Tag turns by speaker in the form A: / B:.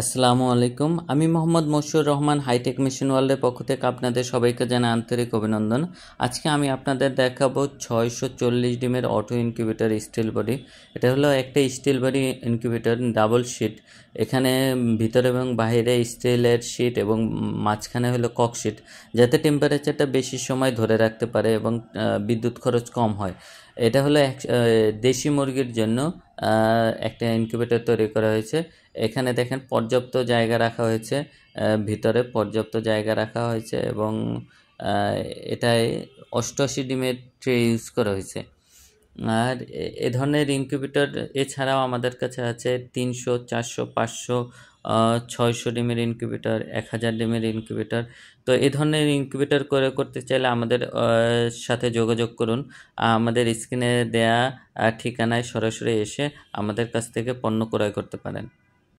A: আসসালামু আলাইকুম। আমি মোহাম্মদ মশিউর রহমান হাইটেক মেশিন ওয়ার্ল্ডের পক্ষ থেকে আপনাদের সবাইকে জানাই আন্তরিক অভিনন্দন। আজকে আমি আপনাদের দেখাবো 640 ডিমের অটো ইনকিউবেটর স্টিল বডি। এটা হলো একটা steel body incubator, double sheet. এখানে ভিতরে এবং বাইরে স্টিলের শিট এবং মাঝখানে হলো কক শিট, যাতে টেম্পারেচারটা বেশি সময় ধরে রাখতে পারে এবং বিদ্যুৎ খরচ কম হয়। এটা হলো দেশি মুরগির জন্য একটা ইনকিউবেটর তৈরি করা হয়েছে। এখানে দেখেন পর্যাপ্ত জায়গা রাখা হয়েছে, ভিতরে পর্যাপ্ত জায়গা রাখা হয়েছে এবং এটায় 88 ডিমের ট্রে ইউজ করা হয়েছে। আর এ ধরনের ইনকিউবেটর এছাড়াও আমাদের কাছে আছে 300, 400, 500, 600 ডিমের ইনকিউবেটর, 1000 ডিমের ইনকিউবেটর। তো এই ধরনের ইনকিউবেটর করতে চাইলে আমাদের সাথে যোগাযোগ করুন। আমাদের স্ক্রিনে দেয়া ঠিকানায় সরাসরি এসে আমাদের কাছ থেকে পণ্য ক্রয় করতে পারেন।